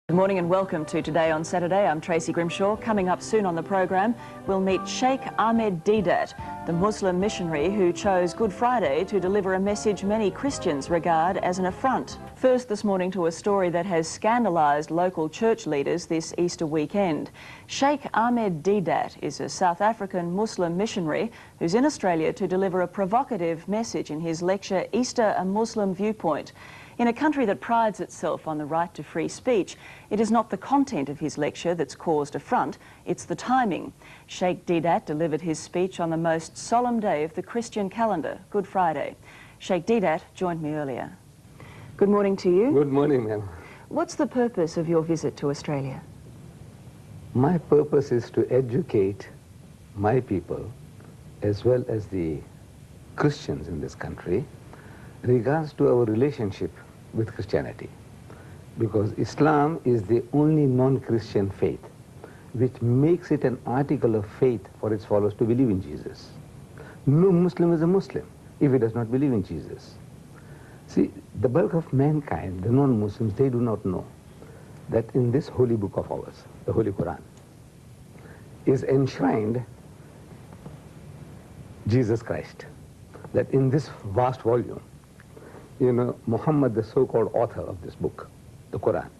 Good morning and welcome to Today on Saturday. I'm Tracy Grimshaw. Coming up soon on the program, we'll meet Sheikh Deedat, the Muslim missionary who chose Good Friday to deliver a message many Christians regard as an affront. First this morning to a story that has scandalised local church leaders this Easter weekend. Sheikh Deedat is a South African Muslim missionary who's in Australia to deliver a provocative message in his lecture, Easter, a Muslim Viewpoint. In a country that prides itself on the right to free speech, it is not the content of his lecture that's caused affront, it's the timing. Sheikh Deedat delivered his speech on the most solemn day of the Christian calendar, Good Friday. Sheikh Deedat joined me earlier. Good morning to you. Good morning, ma'am. What's the purpose of your visit to Australia? My purpose is to educate my people, as well as the Christians in this country, regards to our relationship with Christianity, because Islam is the only non-Christian faith which makes it an article of faith for its followers to believe in Jesus. No Muslim is a Muslim if he does not believe in Jesus. See, the bulk of mankind, the non-Muslims, they do not know that in this holy book of ours, the Holy Qur'an, is enshrined Jesus Christ. That in this vast volume, you know, Muhammad, the so-called author of this book, the Qur'an,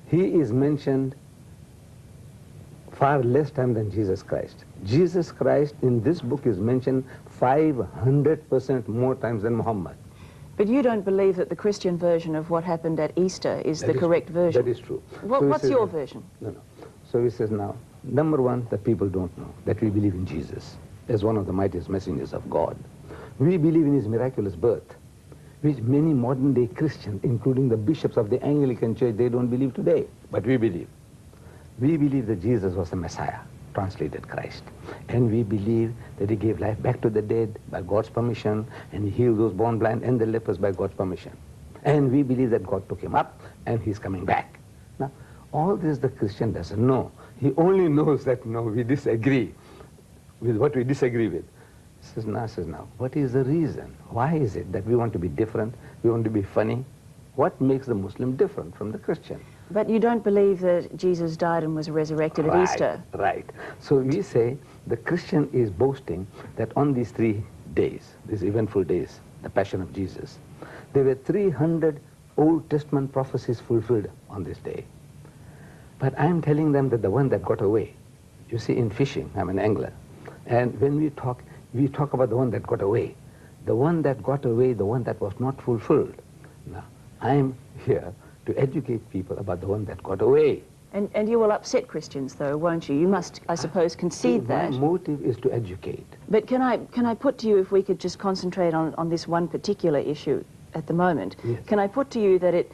he is mentioned far less time than Jesus Christ. Jesus Christ in this book is mentioned 500% more times than Muhammad. But you don't believe that the Christian version of what happened at Easter is the correct version? That is true. What's your version? No. So he says now, number one, the people don't know that we believe in Jesus as one of the mightiest messengers of God. We believe in his miraculous birth, which many modern-day Christians, including the bishops of the Anglican Church, they don't believe today, but we believe. We believe that Jesus was the Messiah, translated Christ. And we believe that he gave life back to the dead by God's permission, and he healed those born blind and the lepers by God's permission. And we believe that God took him up, and he's coming back. Now, all this the Christian doesn't know. He only knows that, no, we disagree with what we disagree with. Says now, what is the reason? Why is it that we want to be different? We want to be funny? What makes the Muslim different from the Christian? But you don't believe that Jesus died and was resurrected at Easter? Right. So we say the Christian is boasting that on these 3 days, these eventful days, the Passion of Jesus, there were 300 Old Testament prophecies fulfilled on this day. But I'm telling them that the one that got away, you see, in fishing, I'm an angler, and when we talk about the one that got away. The one that got away, the one that was not fulfilled. Now, I am here to educate people about the one that got away. And you will upset Christians, though, won't you? You must, I suppose, concede that. My motive is to educate. But can I put to you, if we could just concentrate on this one particular issue at the moment, yes. Can I put to you that it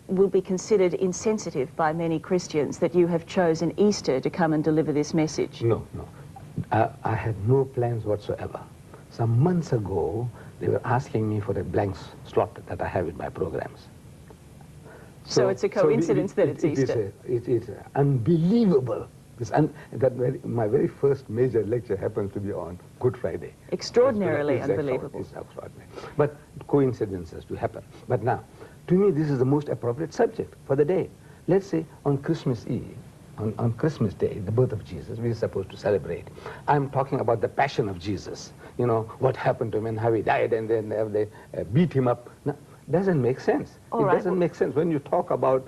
will be considered insensitive by many Christians that you have chosen Easter to come and deliver this message? No. I had no plans whatsoever. Some months ago, they were asking me for a blank slot that I have in my programs. So it's a coincidence that it's Easter? It's unbelievable. My very first major lecture happens to be on Good Friday. Extraordinarily unbelievable. It's extraordinary. But coincidences do happen. But now, to me, this is the most appropriate subject for the day. Let's say on Christmas Eve, on Christmas Day, the birth of Jesus, we're supposed to celebrate. I'm talking about the passion of Jesus. You know, what happened to him and how he died, and then they beat him up. No, doesn't make sense. Doesn't make sense. When you talk about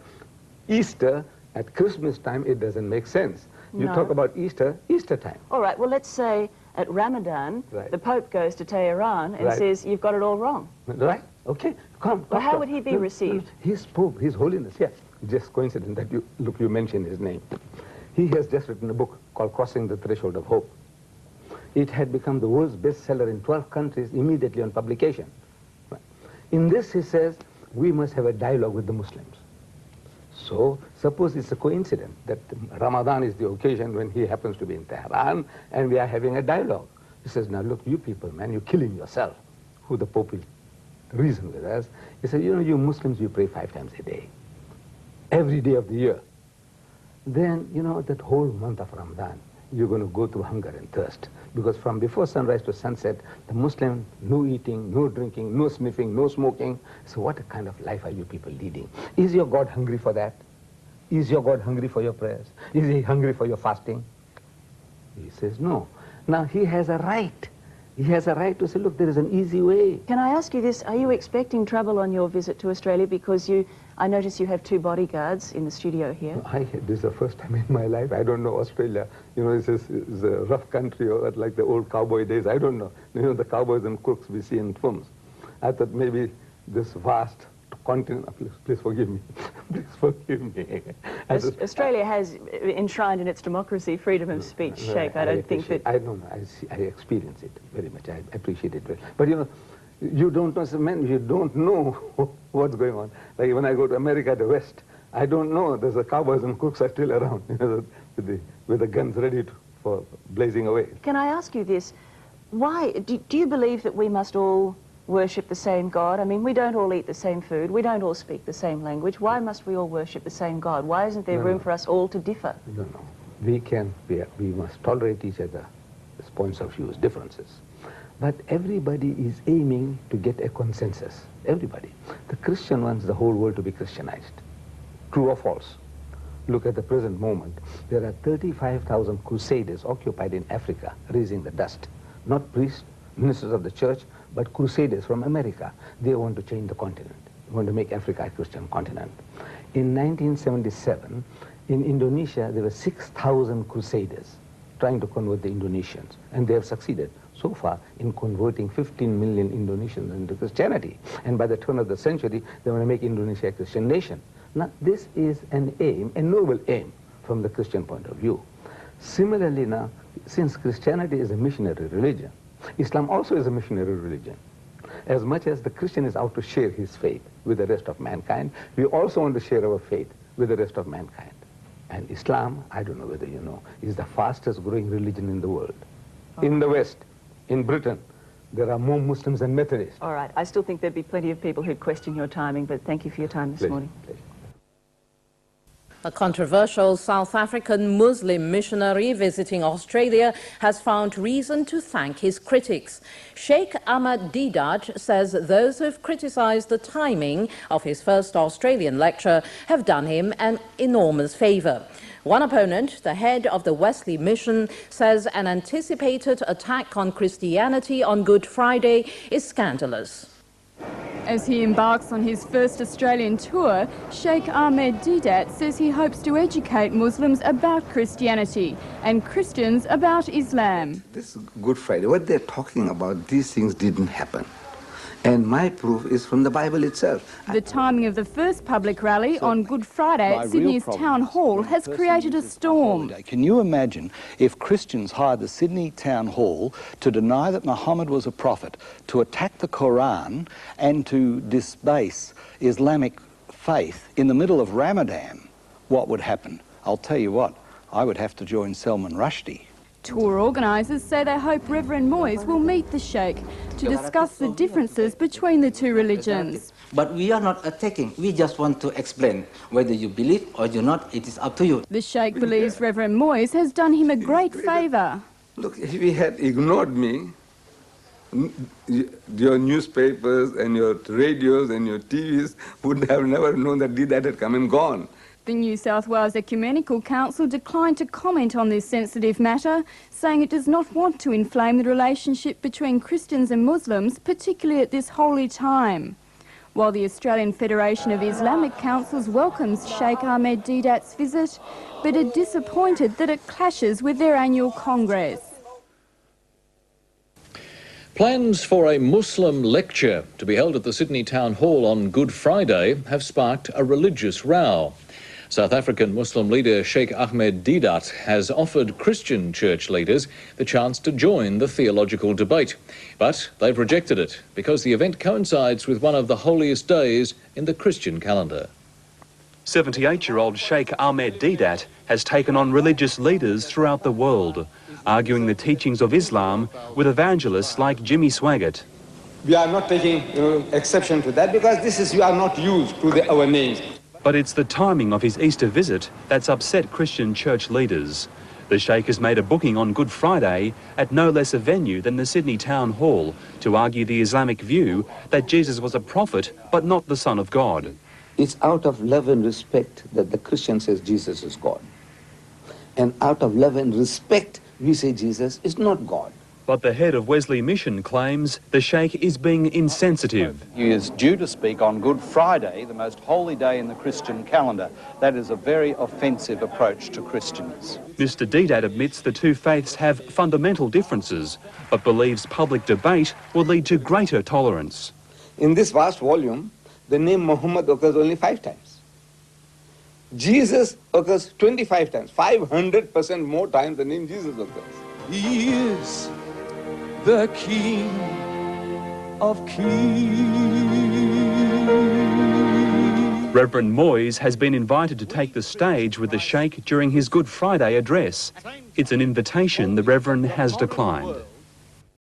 Easter at Christmas time, it doesn't make sense. You talk about Easter time. All right, well, let's say at Ramadan, the Pope goes to Tehran and says, you've got it all wrong. Right, okay, come. Well, how would he be received? His Pope, His Holiness, yes. Just coincident that you mentioned his name. He has just written a book called Crossing the Threshold of Hope. It had become the world's bestseller in 12 countries immediately on publication. In this, he says, we must have a dialogue with the Muslims. So, suppose it's a coincidence that Ramadan is the occasion when he happens to be in Tehran, and we are having a dialogue. He says, now look, you people, man, you're killing yourself. Who the Pope will reason with us. He said, you know, you Muslims, you pray 5 times a day. Every day of the year. Then, you know, that whole month of Ramadan, you're going to go through hunger and thirst. Because from before sunrise to sunset, the Muslim, no eating, no drinking, no sniffing, no smoking. So what kind of life are you people leading? Is your God hungry for that? is your God hungry for your prayers? Is he hungry for your fasting? He says no. Now he has a right. He has a right to say, look, there is an easy way. Can I ask you this? Are you expecting trouble on your visit to Australia? Because I notice you have 2 bodyguards in the studio here. This is the first time in my life. I don't know Australia. You know, it's a rough country, or like the old cowboy days. I don't know. You know, the cowboys and crooks we see in films. I thought maybe this vast continent, please forgive me, please forgive me. Australia has enshrined in its democracy freedom of speech, Sheikh. I don't think that... I don't know, I experience it very much, I appreciate it very much. But you know, you don't know, man, you don't know what's going on. Like when I go to America, the West, I don't know, there's the cowboys and crooks are still around, you know, with the guns ready for blazing away. Can I ask you this? Why, do you believe that we must all worship the same God? I mean, we don't all eat the same food. We don't all speak the same language. Why must we all worship the same God? Why isn't there room for us all to differ? No. We must tolerate each other's points of view, differences. But everybody is aiming to get a consensus. Everybody. The Christian wants the whole world to be Christianized. True or false? Look at the present moment. There are 35,000 crusaders occupied in Africa, raising the dust. Not priests, ministers of the church, but crusaders from America. They want to change the continent. They want to make Africa a Christian continent. In 1977, in Indonesia, there were 6,000 crusaders trying to convert the Indonesians, and they have succeeded so far in converting 15 million Indonesians into Christianity. And by the turn of the century, they want to make Indonesia a Christian nation. Now, this is an aim, a noble aim, from the Christian point of view. Similarly now, since Christianity is a missionary religion, Islam also is a missionary religion. As much as the Christian is out to share his faith with the rest of mankind, we also want to share our faith with the rest of mankind. And Islam, I don't know whether you know, is the fastest growing religion in the world. In the West, in Britain, there are more Muslims than Methodists. All right, I still think there'd be plenty of people who'd question your timing, but thank you for your time this morning. Pleasure. A controversial South African Muslim missionary visiting Australia has found reason to thank his critics. Sheikh Deedat says those who have criticised the timing of his first Australian lecture have done him an enormous favour. One opponent, the head of the Wesley Mission, says an anticipated attack on Christianity on Good Friday is scandalous. As he embarks on his first Australian tour, Sheikh Deedat says he hopes to educate Muslims about Christianity and Christians about Islam. This Good Friday, what they're talking about, these things didn't happen. And my proof is from the Bible itself. The timing of the first public rally on Good Friday at Sydney's Town Hall has created a storm. Can you imagine if Christians hired the Sydney Town Hall to deny that Muhammad was a prophet, to attack the Qur'an and to disbase Islamic faith in the middle of Ramadan? What would happen? I'll tell you what, I would have to join Salman Rushdie. Tour organisers say they hope Reverend Moyes will meet the Sheikh to discuss the differences between the two religions. But we are not attacking, we just want to explain. Whether you believe or you not, it is up to you. The Sheikh believes Reverend Moyes has done him a great favour. Look, if he had ignored me, your newspapers and your radios and your TVs would have never known that Deedat had come and gone. The New South Wales Ecumenical Council declined to comment on this sensitive matter, saying it does not want to inflame the relationship between Christians and Muslims, particularly at this holy time. While the Australian Federation of Islamic Councils welcomes Sheikh Deedat's visit, but are disappointed that it clashes with their annual Congress. Plans for a Muslim lecture to be held at the Sydney Town Hall on Good Friday have sparked a religious row. South African Muslim leader Sheikh Deedat has offered Christian church leaders the chance to join the theological debate. But they've rejected it because the event coincides with one of the holiest days in the Christian calendar. 78-year-old Sheikh Deedat has taken on religious leaders throughout the world, arguing the teachings of Islam with evangelists like Jimmy Swaggart. We are not taking exception to that because you are not used to our names. But it's the timing of his Easter visit that's upset Christian church leaders. The Sheikh has made a booking on Good Friday at no less a venue than the Sydney Town Hall to argue the Islamic view that Jesus was a prophet but not the Son of God. It's out of love and respect that the Christian says Jesus is God. And out of love and respect, we say Jesus is not God. But the head of Wesley Mission claims the Sheikh is being insensitive. He is due to speak on Good Friday, the most holy day in the Christian calendar. That is a very offensive approach to Christians. Mr. Deedat admits the two faiths have fundamental differences, but believes public debate will lead to greater tolerance. In this vast volume, the name Muhammad occurs only 5 times. Jesus occurs 25 times, 500% more times the name Jesus occurs. He is the King of Kings. Reverend Moyes has been invited to take the stage with the Sheikh during his Good Friday address. It's an invitation the Reverend has declined.